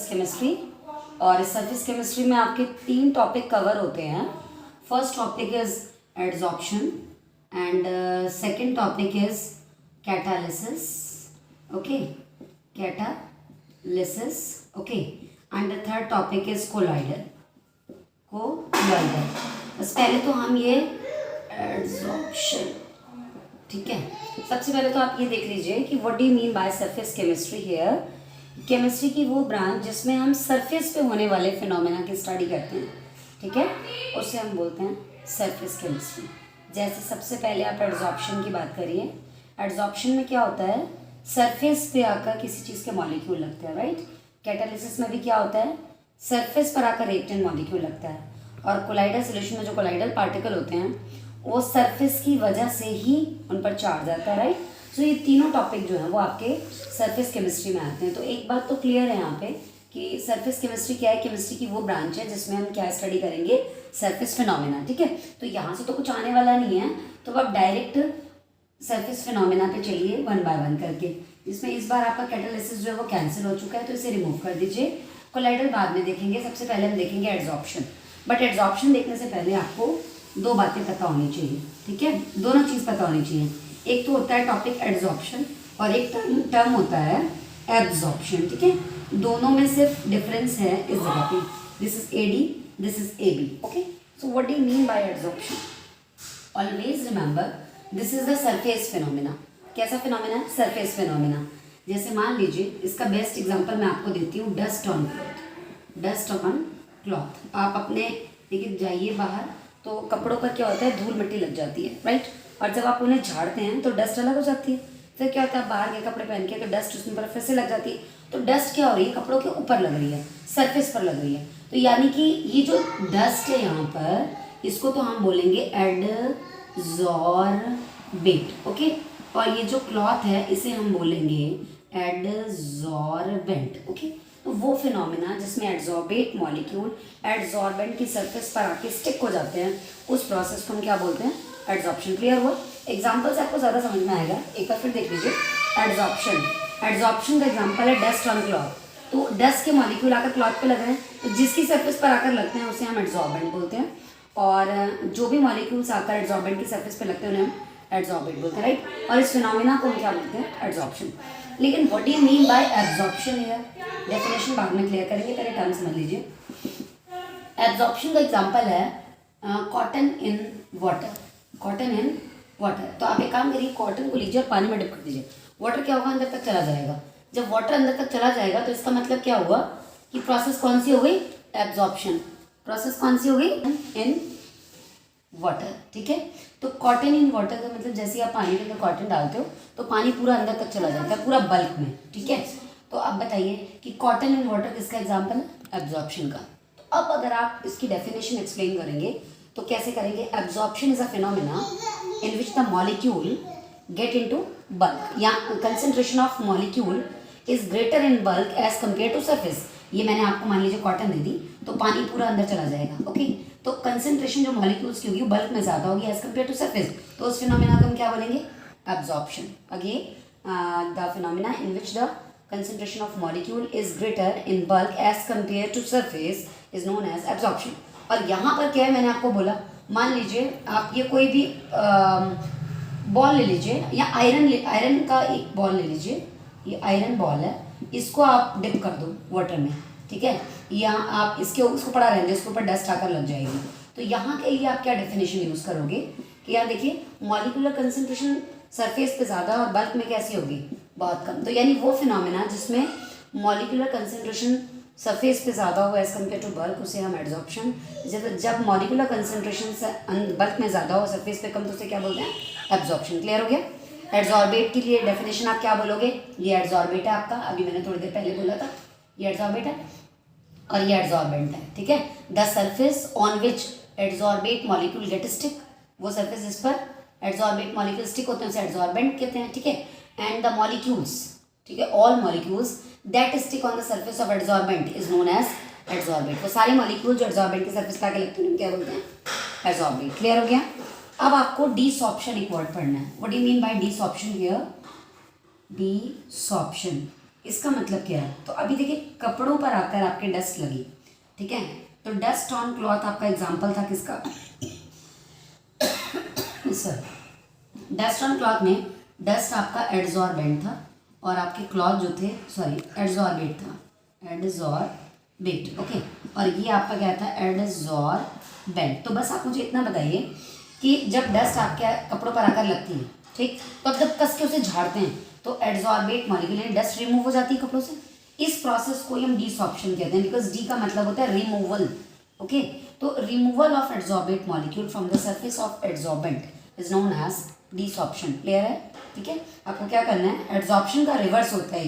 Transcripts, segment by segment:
Surface chemistry. और इस surface chemistry में आपके 3 टॉपिक कवर होते हैं। First topic is adsorption and second topic is catalysis, okay, catalysis, okay, and the third topic is colloidal. बस पहले तो हम ये एडजॉर्प्शन, ठीक है, सबसे पहले तो आप ये देख लीजिए कि what do you mean by surface chemistry here. Chemistry की वो ब्रांच जिसमें हम सरफेस पे होने वाले फिनोमेना की स्टडी करते हैं, ठीक है, उसे हम बोलते हैं सरफेस केमिस्ट्री। जैसे सबसे पहले आप एडजॉर्प्शन की बात करिए। एडजॉर्प्शन में क्या होता है, सरफेस पे आकर किसी चीज़ के मॉलिक्यूल लगते हैं, राइट। कैटालिसिस में भी क्या होता है, सरफेस पर आकर रिएक्टेंट मॉलिक्यूल लगता है। और कोलाइडल सोल्यूशन में जो कोलाइडल पार्टिकल होते हैं वो सरफेस की वजह से ही उन पर चार्ज आता है, राइट। सो ये तीनों टॉपिक जो हैं वो आपके सरफेस केमिस्ट्री में आते हैं। तो एक बात तो क्लियर है यहाँ पे कि सरफेस केमिस्ट्री क्या है, केमिस्ट्री की वो ब्रांच है जिसमें हम क्या स्टडी करेंगे, सरफेस फिनोमेना, ठीक है। तो यहाँ से तो कुछ आने वाला नहीं है, तो आप डायरेक्ट सरफेस फिनोमेना पे चलिए वन बाय वन करके, जिसमें इस बार आपका कैटालिसिस जो है वो कैंसिल हो चुका है, तो इसे रिमूव कर दीजिए। कोलाइडल बाद में देखेंगे, सबसे पहले हम देखेंगे एडजॉर्प्शन। बट एडजॉर्प्शन देखने से पहले आपको 2 बातें पता होनी चाहिए, ठीक है, दोनों चीज़ पता होनी चाहिए। एक तो होता है टॉपिक एडजॉर्प्शन और एक टर्म होता है एब्जॉर्प्शन, ठीक है। दोनों में सिर्फ डिफरेंस है इस जगह पे, this is AD, this is AB, okay. So what do you mean bye adsorption? Always remember this is the surface phenomena. कैसा फिनोमेना है, सरफेस फिनोमेना। जैसे मान लीजिए, इसका बेस्ट एग्जांपल मैं आपको देती हूँ, dust on cloth. Dust on cloth, आप अपने देखिए जाइए बाहर तो कपड़ों पर क्या होता है, धूल मिट्टी लग जाती है, राइट। और जब आप उन्हें झाड़ते हैं तो डस्ट अलग हो जाती है। फिर क्या होता है, बाहर के कपड़े पहन के तो डस्ट उसमें पर फिर से लग जाती है। तो डस्ट क्या हो रही है, कपड़ों के ऊपर लग रही है, सरफेस पर लग रही है। तो यानी कि ये जो डस्ट है यहाँ पर, इसको तो हम बोलेंगे एडजॉर्बेट, ओके। और ये जो क्लॉथ है इसे हम बोलेंगे एडजॉर्बेंट, ओके। तो वो फिनोमेना जिसमें एडजॉर्बेट मॉलिक्यूल एडजॉर्बेंट की सरफेस पर आके स्टिक हो जाते हैं, उस प्रोसेस को हम क्या बोलते हैं, एडजॉर्प्शन। क्लियर हुआ? एग्जांपल से आपको ज़्यादा समझ में आएगा, एक बार फिर देख लीजिए। एडजॉर्प्शन का एग्जांपल है डस्ट ऑन क्लॉथ। तो डस्ट के मॉलिक्यूल आकर क्लॉथ पे लग रहे हैं, तो जिसकी सरफेस पर आकर लगते हैं उसे हम एडजॉर्बेंट बोलते हैं। और जो भी मॉलिक्यूल्स आकर एडजॉर्बेंट की सरफेस पर लगते हैं उन्हें हम एडजॉर्बेट बोलते हैं, राइट। और इस फिनोमेना को हम क्या बोलते हैं, एडजॉर्प्शन। लेकिन what do you mean bye absorption here, definition बाद में क्लियर करेंगे, पहले टर्म समझ लीजिए। एब्जॉर्प्शन का एग्जांपल है cotton in water. Cotton in water, तो आप एक काम करिए, कॉटन को लीजिए और पानी में डिप कर दीजिए। वाटर क्या होगा, अंदर तक चला जाएगा। जब वाटर अंदर तक चला जाएगा तो इसका मतलब क्या हुआ कि प्रोसेस कौन सी हो गई, एब्जॉर्प्शन। प्रोसेस कौन सी हो गई, इन वाटर, ठीक है। तो कॉटन इन वाटर का मतलब जैसे आप पानी के अंदर कॉटन डालते हो तो पानी पूरा अंदर तक चला जाता है, पूरा बल्क में, ठीक है। तो अब बताइए कि कॉटन इन वाटर किसका एग्जांपल है, एब्जॉर्प्शन का। तो अब अगर आप इसकी डेफिनेशन एक्सप्लेन करेंगे तो कैसे करेंगे, absorption is a phenomena in which the molecule get into bulk, या concentration of molecule is greater in bulk as compare to surface. ये मैंने आपको मान लीजिए कॉटन दे दी तो पानी पूरा अंदर चला जाएगा, ओके। तो कंसंट्रेशन जो मॉलिक्यूल्स की होगी वो बल्क में ज़्यादा होगी एज कम्पेयर टू सरफेस, तो उस फिनोमेना को हम क्या बोलेंगे, absorption. Again the phenomena in which the concentration of molecule is greater in bulk as compared to surface is known as absorption। और यहाँ पर क्या है, मैंने आपको बोला, मान लीजिए आप ये कोई भी बॉल ले लीजिए, या आयरन का एक बॉल ले लीजिए, ये आयरन बॉल है, इसको आप डिप कर दो वाटर में, ठीक है, या आप इसको पड़ा रहने दो, इसके ऊपर डस्ट आकर लग जाएगी। तो यहाँ के लिए आप क्या डेफिनेशन यूज़ करोगे कि यार देखिए, मॉलिक्यूलर कंसंट्रेशन सरफेस पे ज़्यादा और बल्क में कैसी होगी, बहुत कम। तो यानी वो फिनोमेना जिसमें मॉलिक्यूलर कंसंट्रेशन सरफेस पे ज़्यादा हो एज कम्पेयर टू बल्क, उसे हम एडजॉर्प्शन। जब मॉलिक्यूलर कंसंट्रेशन बल्क में ज़्यादा हो सरफेस पे कम, तो उसे क्या बोलते हैं, एब्जॉर्प्शन। क्लियर हो गया? एडजॉर्बेट के लिए डेफिनेशन आप क्या बोलोगे, ये एडजॉर्बेट है आपका, अभी मैंने थोड़ी देर पहले बोला था, ये एडजॉर्बेट है और ये एडजॉर्बेंट है, ठीक है। The surface on which adsorbate molecule get stick, वो सरफेस जिस पर एडजॉर्बेट मॉलिक्यूल स्टिक होते हैं उसे एडजॉर्बेंट कहते हैं, ठीक है। एंड द मॉलिक्यूल्स, ठीक है, all molecules that stick on the surface of adsorbent is known as adsorbate. वो सारे मॉलिक्यूल जो एडजॉर्बेंट की सरफेस पे आके लगते हैं क्या बोलते हैं, एडजॉर्बेट। क्लियर हो गया? अब आपको डीसॉर्प्शन एक वर्ड पढ़ना है। What do you mean by desorption here, desorption इसका मतलब क्या है? तो अभी देखिए कपड़ों पर आकर आपके डस्ट लगी, ठीक है, तो डस्ट ऑन क्लॉथ आपका एग्जाम्पल था किसका? सर डस्ट ऑन क्लॉथ में डस्ट आपका एड्जॉर्बेंट था और आपके क्लॉथ जो थे सॉरी एड्जॉर्बेट था, एड्जॉर्बेट, ओके, और ये आपका क्या था? एड्जॉर्बेंट। तो बस आप मुझे इतना बताइए कि जब डस्ट आपके कपड़ों पर आकर लगती है, ठीक, तो अब जब कस के उसे झाड़ते हैं तो एड्जॉर्बेट मॉलिक्यूल डस्ट रिमूव हो जाती है कपड़ों से। इस प्रोसेस को हम डिसॉर्प्शन कहते हैं, बिकॉज डी का मतलब होता है रिमूवल, ओके। तो removal of adsorbate molecule from the surface of adsorbent is known as desorption. Clear है? ठीक है, आपको क्या करना है, एड्जॉर्प्शन का रिवर्स होता है,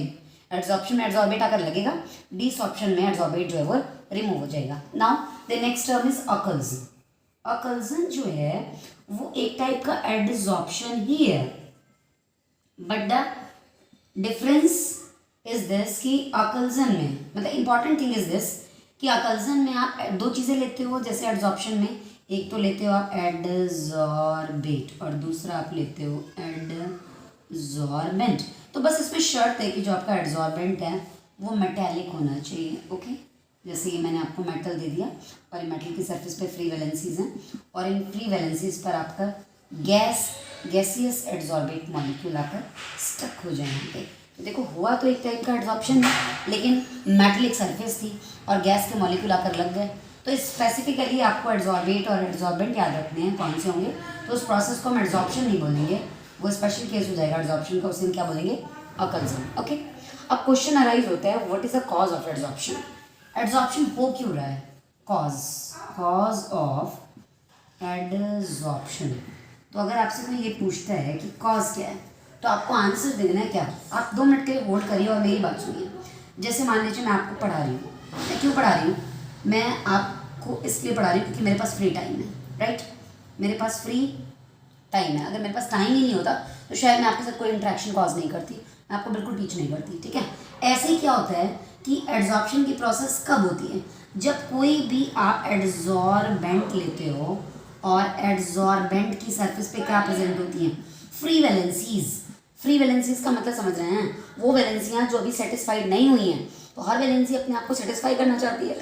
एड्जॉर्प्शन में एड्जॉर्बेट आकर लगेगा, डिसॉर्प्शन में एड्जॉर्बेट जो है वो रिमूव हो जाएगा। Now the next term is occlusion. Occlusion जो है वो एक टाइप का एड्जॉर्प्शन ही है, but the difference is this कि अकल्जन में मतलब इंपॉर्टेंट थिंग इज दिस कि अकल्जन में आप दो चीज़ें लेते हो, जैसे एड्जॉर्प्शन में एक तो लेते हो आप एड्जॉर्बेट और दूसरा आप लेते हो एड्जॉर्बेंट। तो बस इसमें शर्त है कि जो आपका एड्जॉर्बेंट है वो मेटेलिक होना चाहिए, ओके। जैसे ये मैंने आपको मेटल दे दिया और ये मेटल की सरफेस पे फ्री वैलेंसीज हैं और इन फ्री वैलेंसीज पर आपका गैसियस एड्जॉर्बेट मॉलिक्यूल आकर स्टक हो जाएंगे। तो देखो हुआ तो एक टाइप का एड्जॉर्प्शन है, लेकिन मेटलिक सरफेस थी और गैस के मॉलिक्यूल आकर लग गए। तो स्पेसिफिकली आपको एड्जॉर्बेट और एड्जॉर्बेंट याद रखने हैं कौन से होंगे। तो उस प्रोसेस को हम एड्जॉर्प्शन नहीं बोलेंगे, वो स्पेशल केस हो जाएगा एड्जॉर्प्शन का, उसे हम क्या बोलेंगे? अकल्जन, ओके। अब क्वेश्चन अराइज होता है what is the cause of adsorption? Adsorption हो क्यों रहा है? Cause of adsorption. तो अगर आपसे कोई ये पूछता है कि कॉज क्या है तो आपको आंसर देना है क्या? आप 2 मिनट के लिए होल्ड करिए और मेरी बात सुनिए। जैसे मान लीजिए मैं आपको पढ़ा रही हूँ, मैं क्यों पढ़ा रही हूँ? मैं आपको इसलिए पढ़ा रही हूँ क्योंकि मेरे पास फ्री टाइम है, राइट? मेरे पास फ्री टाइम है। अगर मेरे पास टाइम ही नहीं होता तो शायद मैं आपके साथ कोई इंटरेक्शन कॉज नहीं करती, मैं आपको बिल्कुल टीच नहीं करती, ठीक है। ऐसे ही क्या होता है कि एड्जॉर्प्शन की प्रोसेस कब होती है? जब कोई भी आप एड्जॉर्बेंट लेते हो और एड्जॉर्बेंट की सरफेस पे क्या प्रेजेंट होती हैं? Free valencies. फ्री वैलेंसीज का मतलब समझ रहे हैं? वो वैलेंसियाँ जो अभी सेटिस्फाइड नहीं हुई हैं, तो हर वैलेंसी अपने आप को सेटिस्फाई करना चाहती है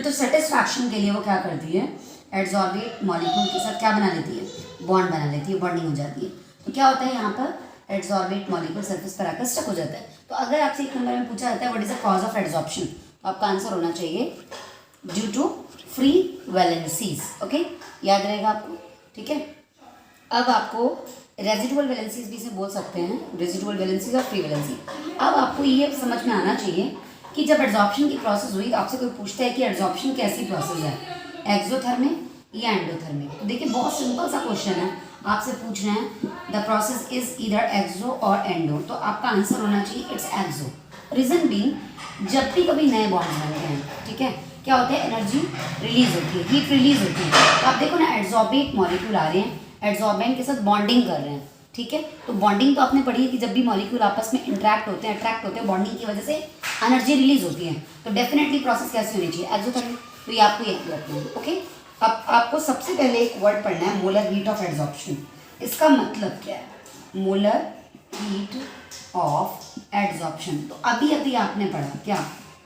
तो सेटिस्फैक्शन के लिए वो क्या करती है? एड्जॉर्बेट मॉलिक्यूल के साथ क्या बना लेती है? बॉन्ड बना लेती है, बॉन्डिंग हो जाती है। तो क्या होता है यहाँ पर? एड्जॉर्बेट मॉलिक्यूल सरफेस पर आकर स्टक हो जाता है। तो अगर आपसे एक नंबर में पूछा जाता है what is the cause of adsorption, तो आपका आंसर होना चाहिए due to free valencies, okay, याद रहेगा आपको, ठीक है। अब आपको रेजिडुअल वैलेंसीज भी इसे बोल सकते हैं, रेजिडुअल वैलेंसीज और फ्री वैलेंसी। अब आपको ये समझ में आना चाहिए कि जब एड्जॉर्प्शन की प्रोसेस हुई तो आपसे कोई पूछता है कि एड्जॉर्प्शन कैसी प्रोसेस है, एक्सोथर्मिक या एंडोथर्मिक? तो देखिए बहुत सिंपल सा क्वेश्चन है, आपसे पूछ रहे हैं द प्रोसेस इज ईदर एक्सो और एंडो, तो आपका आंसर होना चाहिए इट्स एक्सो। रीजन बीइंग जब भी कभी नए बॉन्ड्स बनते हैं, ठीक है, क्या होता है? एनर्जी रिलीज होती है, हीट रिलीज होती है। तो आप देखो ना एड्जॉर्बेट मॉलिक्यूल आ रहे हैं, एड्जॉर्बेंट के साथ बॉन्डिंग कर रहे हैं, ठीक है। तो बॉन्डिंग तो आपने पढ़ी है कि जब भी मॉलिक्यूल आपस में इंटरेक्ट होते हैं, अट्रैक्ट होते हैं, बॉन्डिंग की वजह से एनर्जी रिलीज होती है। तो डेफिनेटली प्रोसेस कैसी होनी चाहिए? एक्सोथर्मिक। तो ये आपको याद रखना है, ओके। अब आपको सबसे पहले एक वर्ड पढ़ना है, मोलर हीट ऑफ एड्जॉर्प्शन। इसका मतलब क्या है? Molar heat of adsorption. तो अभी अभी आपने पढ़ा क्या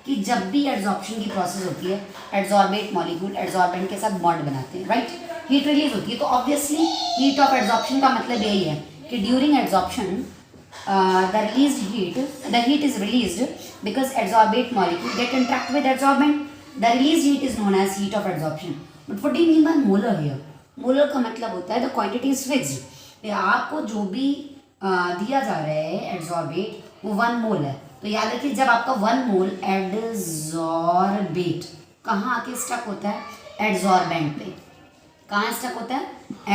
कि जब भी एड्जॉर्प्शन की प्रोसेस होती है, एड्जॉर्बेट मॉलिक्यूल एड्जॉर्बेंट के साथ बॉन्ड बनाते हैं, राइट? हीट रिलीज होती है। तो ऑब्वियसली हीट ऑफ एड्जॉर्प्शन का मतलब यही है कि during adsorption the heat is released because adsorbate molecule get interact with adsorbent. The released heat is known as heat of adsorption. But what do you mean by molar here? Molar का मतलब होता है the quantity is fixed. आपको जो भी दिया जा रहा है एड्जॉर्बेट वो 1 मोल है। तो याद रखिए जब आपका 1 मोल एड्जॉर्बेट कहाँ आके स्टक होता है? एड्जॉर्बेंट पे। कहाँ स्टक होता है?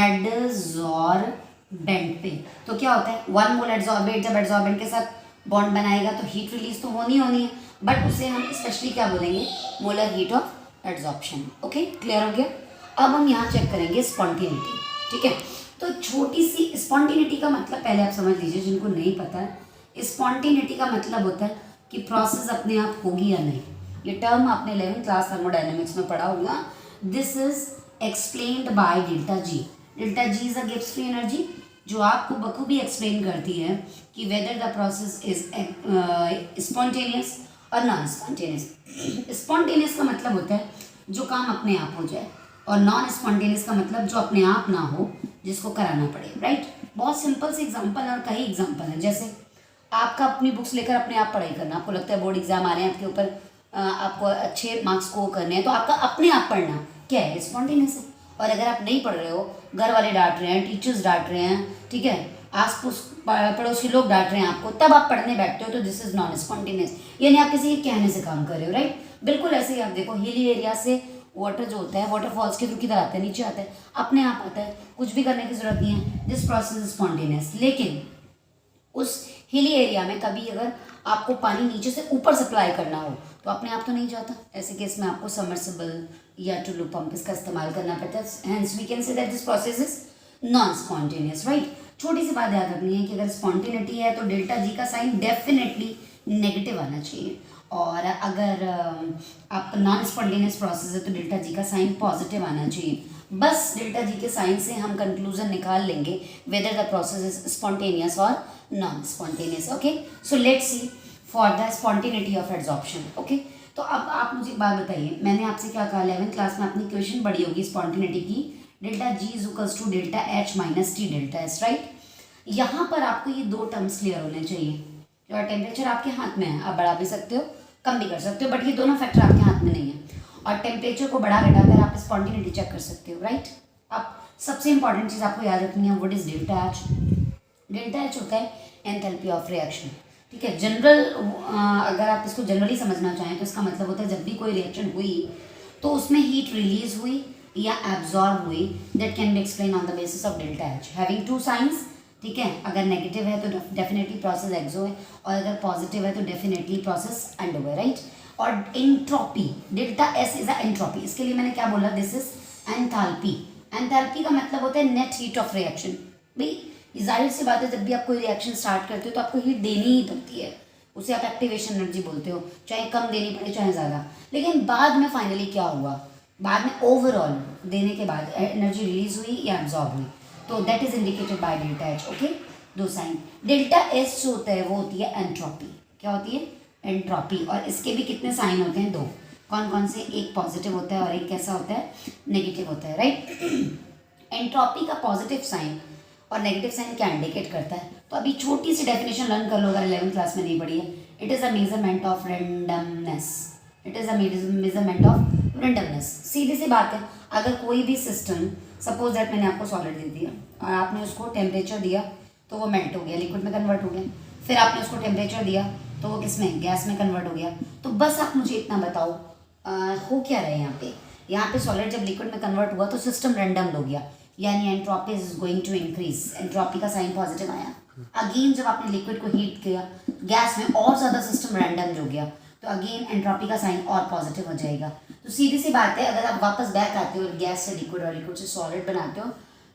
एड्जॉर्बेंट पे। तो क्या होता है? 1 मोल एड्जॉर्बेट जब एड्जॉर्बेंट के साथ बॉन्ड बनाएगा तो हीट रिलीज तो होनी है, बट उसे हम स्पेशली क्या बोलेंगे? Molar heat of adsorption. Okay, clear हो गया? अब हम यहाँ चेक करेंगे स्पॉन्टेनिटी, ठीक है। तो छोटी सी स्पॉन्टेनिटी का मतलब पहले आप समझ लीजिए, जिनको नहीं पता है, स्पॉन्टेनिटी का मतलब होता है कि प्रोसेस अपने आप होगी या नहीं। ये टर्म आपने 11th क्लास थर्मोडायनेमिक्स में पढ़ा होगा। This is explained by delta G. Delta G is a Gibbs free energy, जो आपको बखूबी एक्सप्लेन करती है कि weather the process is spontaneous और नॉन स्पॉन्टेनियस। स्पॉन्टेनियस का मतलब होता है जो काम अपने आप हो जाए, और नॉन स्पॉन्टेनियस का मतलब जो अपने आप ना हो, जिसको कराना पड़े, राइट। बहुत सिंपल से एग्जांपल और कई एग्जांपल हैं। जैसे आपका अपनी बुक्स लेकर अपने आप पढ़ाई करना, आपको लगता है बोर्ड एग्जाम आ रहे हैं आपके ऊपर, आपको अच्छे मार्क्स स्कोर करने हैं, तो आपका अपने आप पढ़ना क्या है, स्पॉन्टेनियस है। और अगर आप नहीं पढ़ रहे हो, घर वाले डांट रहे हैं, टीचर्स डांट रहे हैं, ठीक है, आस पड़ोस के लोग डांट रहे हैं आपको, तब आप पढ़ने बैठते हो, तो दिस इज नॉन स्पॉन्टेनियस, यानी आप किसी के कहने से काम कर रहे हो, राइट। बिल्कुल ऐसे ही आप देखो, हिली एरिया से वाटर जो होता है वाटरफॉल्स के थ्रू किधर आता है, नीचे आता है, अपने आप आता है, कुछ भी करने की जरूरत नहीं है, दिस प्रोसेस इज स्पॉन्टेनियस। लेकिन उस हिली एरिया में कभी अगर आपको पानी नीचे से ऊपर सप्लाई करना हो तो अपने आप तो नहीं जाता, ऐसे केस में आपको सबमर्सिबल या टुलू पंप इसका इस्तेमाल करना पड़ता है। Hence we can say that this process is non spontaneous, right. छोटी सी बात याद रखनी है कि अगर स्पॉन्टेनिटी है तो डेल्टा जी का साइन डेफिनेटली नेगेटिव आना चाहिए, और अगर आप नॉन स्पॉन्टेनियस प्रोसेस है तो डेल्टा जी का साइन पॉजिटिव आना चाहिए। बस डेल्टा जी के साइन से हम कंक्लूजन निकाल लेंगे whether the process is spontaneous और non spontaneous. Okay, so let's see for the spontaneity of adsorption. Okay, तो अब आप मुझे एक बात बताइए, मैंने आपसे क्या कहा, 11th क्लास में अपनी क्वेश्चन पढ़ी होगी स्पॉन्टेनिटी की, delta G is equals to delta H minus T delta S, right. यहाँ पर आपको ये दो टर्म्स क्लियर होने चाहिए। और टेम्परेचर आपके हाथ में है, आप बढ़ा भी सकते हो, कम भी कर सकते हो, बट ये दोनों फैक्टर आपके हाथ में नहीं है। और टेम्परेचर को बढ़ा घटाकर आप स्पॉन्टेनिटी चेक कर सकते हो, राइट। अब सबसे इंपॉर्टेंट चीज़ आपको याद रखनी है, what is delta H. Delta H होता है एंथैल्पी ऑफ रिएक्शन, ठीक है। जनरल अगर आप इसको जनरली समझना चाहें तो इसका मतलब होता है जब भी कोई रिएक्शन हुई तो उसमें हीट रिलीज हुई या एब्जॉर्ब हुई, that can be explain on the basis of delta H having two signs, ठीक है। अगर नेगेटिव है तो डेफिनेटली प्रोसेस एक्सो है, और अगर पॉजिटिव है तो डेफिनेटली प्रोसेस एंडो है, राइट। और entropy, delta S is a entropy, इसके लिए मैंने क्या बोला, दिस इज एंथैल्पी। एंथैल्पी का मतलब होता है नेट हीट ऑफ रिएक्शन। भाई जाहिर सी बात है, जब भी आप कोई रिएक्शन स्टार्ट करते हो तो आपको हीट देनी ही पड़ती है, उसे आप एक्टिवेशन एनर्जी बोलते हो, चाहे कम देनी पड़े चाहे ज़्यादा। लेकिन बाद में फाइनली क्या हुआ, बाद में ओवरऑल देने के बाद एनर्जी रिलीज हुई या एब्जॉर्ब हुई, तो that is indicated by delta H. Okay, दो साइन। डेल्टा एस जो होता है वो होती है एंट्रोपी। क्या होती है, एंट्रोपी। और इसके भी कितने साइन होते हैं, दो। कौन कौन से, एक पॉजिटिव होता है और एक कैसा होता है, नेगेटिव होता है, राइट। एंट्रोपी का पॉजिटिव साइन और नेगेटिव साइन क्या इंडिकेट करता है, तो अभी छोटी सी डेफिनेशन लर्न कर लो अगर 11th क्लास में नहीं पढ़ी है। It is a measurement of randomness. It is a measurement of randomness. सीधी सी बात है, अगर कोई भी सिस्टम, सपोज दैट मैंने आपको सॉलिड दे दिया और आपने उसको टेम्परेचर दिया तो वो मेल्ट हो गया, लिक्विड में कन्वर्ट हो गया, फिर आपने उसको टेम्परेचर दिया तो वो किस में, गैस में कन्वर्ट हो गया। तो बस आप मुझे इतना बताओ हो क्या रहा है यहाँ पे, यहाँ पे सॉलिड जब लिक्विड में कन्वर्ट हुआ तो सिस्टम रैंडम्ड हो गया, यानी entropy is going to increase, entropy का साइन पॉजिटिव आया। अगेन जब आपने लिक्विड को हीट किया गैस में, और ज़्यादा सिस्टम रैंडम हो गया, तो अगेन एंट्रोपी का साइन और पॉजिटिव हो जाएगा। तो सीधी सी बात है, अगर आप वापस बैक आते हो गैस से लिक्विड और लिक्विड से सॉलिड बनाते हो,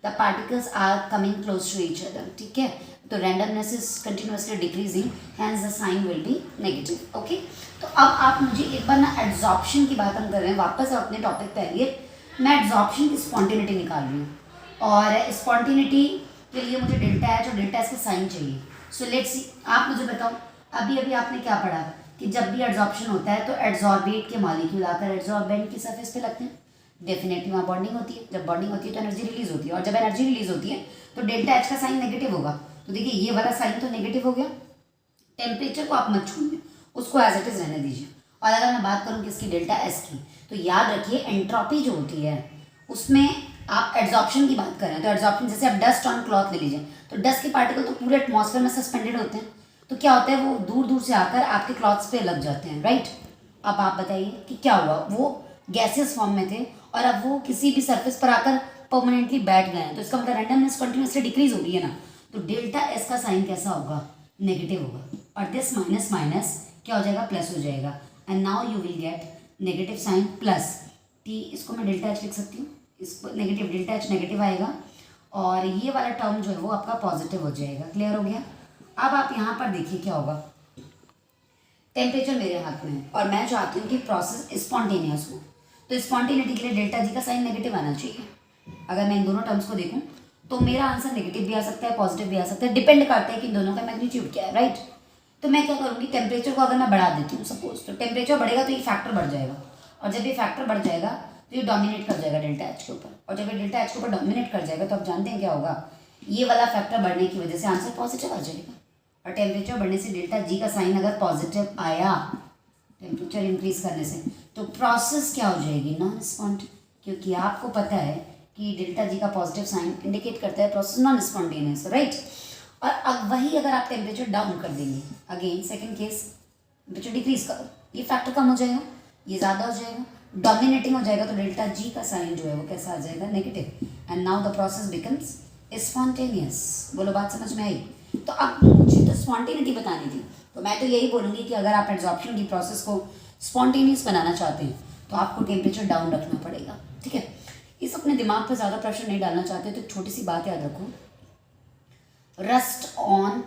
the particles are coming close to each other, ठीक है। तो randomness is continuously decreasing, hence the sign will be negative. Okay, तो अब आप मुझे एक बार ना एड्सॉर्प्शन की बात हम कर रहे हैं, वापस अपने टॉपिक पे आइए। मैं एड्सॉर्प्शन की स्पॉन्टेनिटी निकाल रही हूँ, और स्पॉन्टेनिटी के लिए मुझे डेल्टा एच और डेल्टा एस के साइन चाहिए। सो लेट्स सी, आप मुझे बताओ, अभी अभी आपने क्या पढ़ा कि जब भी एड्सॉर्प्शन होता है तो एड्सॉर्बेट के मॉलिक्यूल आकर एड्सॉर्बेंट की सरफेस पे लगते हैं, डेफिनेटली वहाँ बॉन्डिंग होती है, जब बॉन्डिंग होती है तो एनर्जी रिलीज होती है, और जब एनर्जी रिलीज होती है तो डेल्टा एच का साइन नेगेटिव होगा। तो देखिए ये वाला साइन तो नेगेटिव हो गया, टेम्परेचर को आप मत छूइए, उसको एज इट इज रहने दीजिए। और अगर मैं बात करूँ किसकी, डेल्टा एस की, तो याद रखिए एंट्रोपी जो होती है उसमें आप एड्सॉर्प्शन की बात करें तो एड्सॉर्प्शन, जैसे आप डस्ट ऑन क्लॉथ ले लीजिए, तो डस्ट के पार्टिकल तो पूरे एटमॉस्फेयर में सस्पेंडेड होते हैं, तो क्या होता है वो दूर दूर से आकर आपके क्लॉथ्स पे लग जाते हैं, राइट। अब आप बताइए कि क्या हुआ, वो गैसेस फॉर्म में थे और अब वो किसी भी सरफेस पर आकर परमानेंटली बैठ गए हैं, तो इसका मतलब रैंडमनेस कंटिन्यूसली डिक्रीज हो रही है ना, तो डेल्टा एस का साइन कैसा होगा, नेगेटिव होगा, और दिस माइनस माइनस क्या हो जाएगा, प्लस हो जाएगा, and now you will get negative sign plus T. इसको मैं डेल्टा एच लिख सकती हूँ, इसको नेगेटिव, डेल्टा एच नेगेटिव आएगा, और ये वाला टर्म जो है वो आपका पॉजिटिव हो जाएगा। क्लियर हो गया। अब आप यहाँ पर देखिए क्या होगा, टेम्परेचर मेरे हाथ में है और मैं चाहती हूँ कि प्रोसेस स्पॉन्टेनियस हो, तो स्पॉन्टेनिटी के लिए डेल्टा जी का साइन नेगेटिव आना चाहिए। अगर मैं इन दोनों टर्म्स को देखूँ तो मेरा आंसर नेगेटिव भी आ सकता है, पॉजिटिव भी आ सकता है, डिपेंड करता है कि इन दोनों का मैग्नीट्यूड क्या है, राइट। तो मैं क्या करूँगी, टेम्परेचर को अगर मैं बढ़ा देती हूँ सपोज, तो टेम्परेचर बढ़ेगा तो ये फैक्टर बढ़ जाएगा, और जब ये फैक्टर बढ़ जाएगा तो ये डोमिनेट कर जाएगा डेल्टा एच के ऊपर, और जब ये डेल्टा एच के ऊपर डोमिनेट कर जाएगा तो आप जानते हैं क्या होगा, ये वाला फैक्टर बढ़ने की वजह से आंसर पॉजिटिव आ जाएगा। और टेम्परेचर बढ़ने से डेल्टा जी का साइन अगर पॉजिटिव आया टेम्परेचर इंक्रीज करने से, तो प्रोसेस क्या हो जाएगी, नॉन स्पॉन्ट, क्योंकि आपको पता है कि डेल्टा जी का पॉजिटिव साइन इंडिकेट करता है प्रोसेस नॉन स्पॉन्टेनियस, राइट। और अब वही अगर आप टेम्परेचर डाउन कर देंगे, again second case, temperature decrease करो, ये फैक्टर कम हो जाएगा, ये ज़्यादा हो जाएगा, डोमिनेटिंग हो जाएगा, तो डेल्टा जी का साइन जो है वो कैसा आ जाएगा, negative, and now the process becomes spontaneous. बोलो बात समझ में आई। तो अब मुझे तो स्पॉन्टेनिटी बतानी थी, तो मैं तो यही बोलूँगी कि अगर आप एब्जॉर्प्शन की प्रोसेस को स्पॉन्टेनियस बनाना चाहते हैं तो आपको टेम्परेचर डाउन रखना पड़ेगा, ठीक है। इस अपने दिमाग पर ज़्यादा प्रेशर नहीं डालना चाहते तो छोटी सी बात याद रखो, रस्ट ऑन,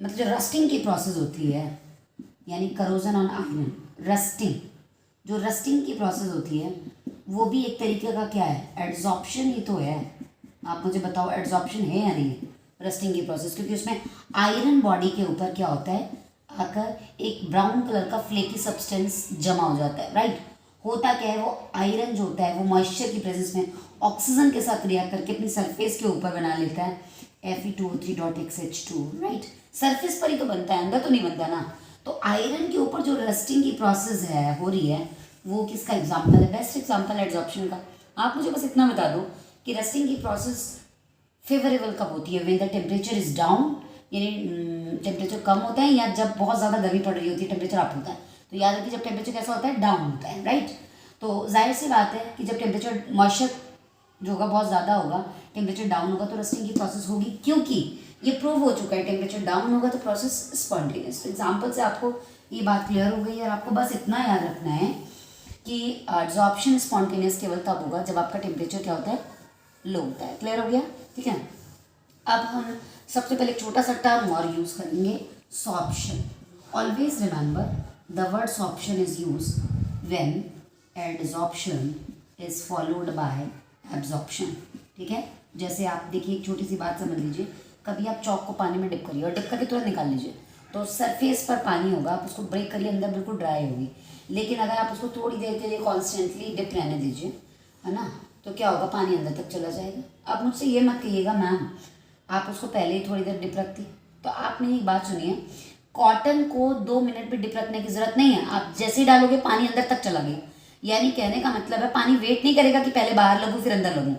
मतलब जो रस्टिंग की प्रोसेस होती है, यानी करोजन ऑन आयरन, रस्टिंग, जो रस्टिंग की प्रोसेस होती है वो भी एक तरीके का क्या है, एड्जॉर्प्शन ही तो है। आप मुझे बताओ एड्जॉर्प्शन है या नहीं रस्टिंग की प्रोसेस, क्योंकि उसमें आयरन बॉडी के ऊपर क्या होता है, आकर एक ब्राउन कलर का फ्लेकी सब्सटेंस जमा हो जाता है, राइट। होता क्या है, वो आयरन जो होता है वो मॉइस्चर की प्रेजेंस में ऑक्सीजन के साथ रिएक्ट करके अपनी सरफेस के ऊपर बना लेता है Fe2O3.XH2, राइट। सरफेस पर ही तो बनता है, अंदर तो नहीं बनता ना। तो आयरन के ऊपर जो रस्टिंग की प्रोसेस है हो रही है, वो किसका एग्जाम्पल है, बेस्ट एग्जाम्पल है एड्जॉर्प्शन का। आप मुझे बस इतना बता दो कि रस्टिंग की प्रोसेस फेवरेबल कब होती है, when the temperature is down, यानी टेम्परेचर कम होता है, या जब बहुत ज़्यादा गर्मी पड़ रही होती है टेम्परेचर अप होता है। तो याद रखिए जब टेम्परेचर कैसा होता है, डाउन होता है, राइट। तो जाहिर सी बात है कि जब टेम्परेचर मॉइस्चर जो होगा बहुत ज़्यादा होगा, टेम्परेचर डाउन होगा तो रस्टिंग की प्रोसेस होगी, क्योंकि ये प्रूव हो चुका है टेम्परेचर डाउन होगा तो प्रोसेस स्पॉन्टेनियस। तो एग्जाम्पल से आपको ये बात क्लियर हो गई, और आपको बस इतना याद रखना है कि एब्जॉर्प्शन स्पॉन्टेनियस केवल तब होगा जब आपका टेम्परेचर क्या होता है, लो होता है। क्लियर हो गया, ठीक है। अब हम सबसे पहले एक छोटा सा टर्म और यूज़ करेंगे, sorption. Always remember the word sorption is use when adsorption is followed by absorption, ठीक है। जैसे आप देखिए एक छोटी सी बात समझ लीजिए, कभी आप चॉक को पानी में डिप करिए और डिप करके तुरंत निकाल लीजिए, तो सरफेस पर पानी होगा, आप उसको ब्रेक करिए, अंदर बिल्कुल ड्राई होगी। लेकिन अगर आप उसको थोड़ी देर के लिए कॉन्स्टेंटली डिप रहने दीजिए, है ना, तो क्या होगा, पानी अंदर तक चला जाएगा। आप मुझसे ये मत कहिएगा मैम आप उसको पहले ही थोड़ी देर डिप रखती, तो आपने एक बात सुनिए, कॉटन को 2 मिनट भी डिप रखने की जरूरत नहीं है, आप जैसे ही डालोगे पानी अंदर तक चला गया। यानी कहने का मतलब है पानी वेट नहीं करेगा कि पहले बाहर लगूँ फिर अंदर लगूँ।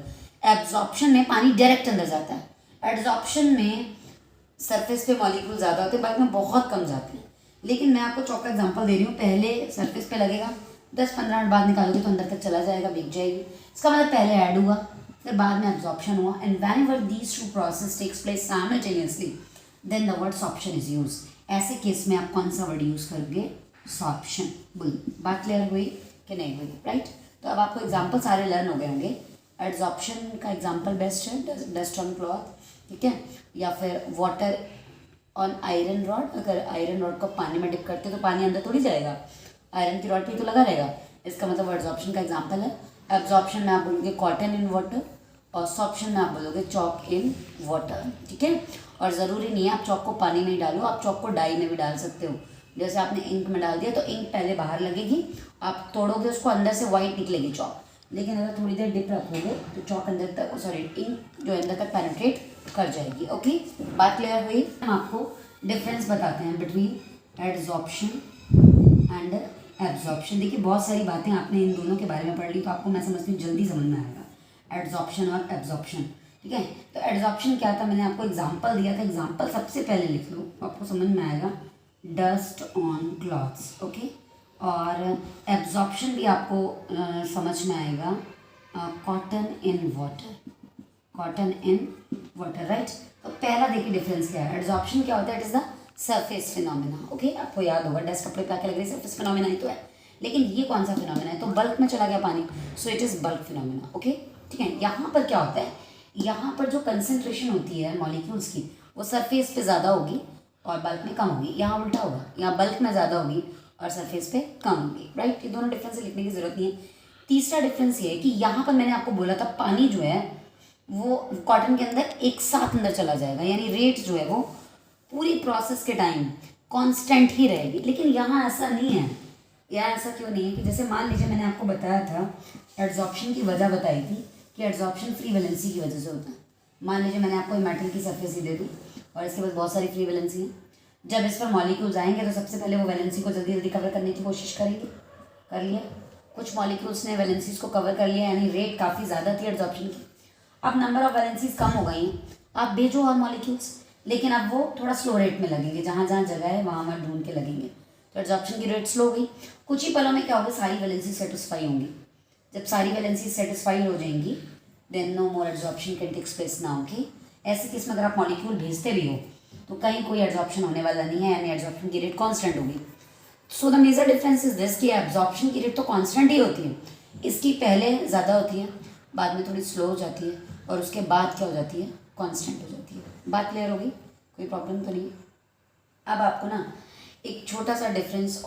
एब्जॉर्प्शन में पानी डायरेक्ट अंदर जाता है, एड्जॉर्प्शन में सरफेस पे मॉलिक्यूल ज़्यादा होते हैं, बल्कि में बहुत कम जाते हैं। लेकिन मैं आपको चौक का एग्जांपल दे रही हूँ, पहले सरफेस पे लगेगा, 10-15 मिनट बाद निकालोगे तो अंदर तक चला जाएगा, बिक जाएगी। इसका मतलब पहले ऐड हुआ फिर बाद में एब्जॉर्प्शन हुआ, and whenever these two process takes place simultaneously then the word sorption is use. ऐसे केस में आप कौन सा वर्ड यूज़ करोगे, सॉर्प्शन। बोल बात क्लियर हुई कि नहीं हुई, राइट। तो अब आपको एग्जाम्पल सारे लर्न हो गए होंगे। एड्जॉर्प्शन का एग्जाम्पल बेस्ट है डस्ट ऑन क्लॉथ, ठीक है, या फिर वाटर ऑन आयरन रॉड। अगर आयरन रॉड को पानी में डिप करते तो पानी अंदर थोड़ी जाएगा, आयरन की रॉड पे तो लगा रहेगा, इसका मतलब एब्जॉर्प्शन का एग्जाम्पल है। एब्जॉर्प्शन में आप बोलोगे कॉटन इन वाटर, और सॉर्प्शन में आप बोलोगे चॉक इन वाटर, ठीक है। और ज़रूरी नहीं है आप चॉक को पानी में ही डालो, आप चॉक को डाई में भी डाल सकते हो। जैसे आपने इंक में डाल दिया तो इंक पहले बाहर लगेगी, आप तोड़ोगे उसको अंदर से वाइट निकलेगी चॉक, लेकिन अगर थोड़ी देर डिप रखोगे तो चॉक अंदर तक, सॉरी इंक जो अंदर तक पेनिट्रेट कर जाएगी। ओके, बात क्लियर हुई। हम आपको डिफरेंस बताते हैं बिटवीन एड्जॉर्प्शन एंड एब्जॉर्प्शन। देखिए बहुत सारी बातें आपने इन दोनों के बारे में पढ़ ली, तो आपको मैं समझती हूँ जल्दी समझ में आएगा एड्जॉर्प्शन और एब्जॉर्प्शन, ठीक है। तो एड्जॉर्प्शन क्या था, मैंने आपको एग्जाम्पल दिया था, एग्जाम्पल सबसे पहले लिख लो, आपको समझ में आएगा, डस्ट ऑन क्लॉथ्स, ओके। और एब्जॉर्प्शन भी आपको समझ में आएगा, cotton in water, cotton in water, right. तो पहला देखिए डिफरेंस क्या है, एड्जॉर्प्शन क्या होता है, it is the surface phenomena, okay. आपको याद होगा डस्ट कपड़े पे आके लग रही सरफेस फिनोमेना ही तो है, लेकिन ये कौन सा फिनोमेना है, तो बल्क में चला गया पानी, so it is bulk phenomena, okay, ठीक है। यहाँ पर क्या होता है, यहाँ पर जो कंसेंट्रेशन होती है मॉलिक्यूल्स की वो सरफेस पे ज़्यादा होगी और बल्क में कम होगी, यहाँ उल्टा होगा, यहाँ बल्क में ज़्यादा होगी और सरफेस पे कम होगी, राइट। ये दोनों डिफरेंस लिखने की जरूरत नहीं है। तीसरा डिफरेंस ये है कि यहाँ पर मैंने आपको बोला था पानी जो है वो कॉटन के अंदर एक साथ अंदर चला जाएगा, यानी रेट जो है वो पूरी प्रोसेस के टाइम कांस्टेंट ही रहेगी। लेकिन यहाँ ऐसा नहीं है। यहाँ ऐसा क्यों नहीं है कि जैसे मान लीजिए मैंने आपको बताया था एड्जॉर्प्शन की वजह बताई थी कि एड्जॉर्प्शन फ्री वैलेंसी की वजह से होता है। मान लीजिए मैंने आपको मेटल की सरफेस ही दे दी और इसके पास बहुत सारी फ्री वैलेंसी है। जब इस पर मॉलिक्यूल्स आएंगे तो सबसे पहले वो वैलेंसी को जल्दी जल्दी कवर करने की कोशिश करेंगे। कर लिया, कुछ मॉलिक्यूल्स ने वैलेंसीज को कवर कर लिया, यानी रेट काफ़ी ज़्यादा थी एड्जॉर्प्शन की। अब नंबर ऑफ वैलेंसीज कम हो गई हैं, आप भेजो और मॉलिक्यूल्स, लेकिन अब वो थोड़ा स्लो रेट में लगेंगे, जहाँ जहाँ जगह है वहाँ वहाँ ढूंढ के लगेंगे, तो एड्जॉर्प्शन की रेट स्लो हो गई। कुछ ही पलों में क्या होगा, सारी वैलेंसी सेटिस्फाई होंगी। जब सारी वैलेंसी सेटिस्फाई हो जाएंगी then no more adsorption can take place now. Okay, ऐसे केस में अगर आप मॉलिक्यूल भेजते भी हो तो कहीं कोई एड्जॉर्प्शन होने वाला नहीं है, यानी एड्जॉर्प्शन की रेट कांस्टेंट होगी। So the major difference is this कि एब्जॉर्प्शन की रेट तो कांस्टेंट ही होती है, इसकी पहले ज़्यादा होती है, बाद में थोड़ी स्लो हो जाती है, और उसके बाद क्या हो जाती है, कांस्टेंट हो जाती है। बात क्लियर होगी, कोई प्रॉब्लम तो नहीं है। अब आपको ना एक छोटा सा डिफरेंस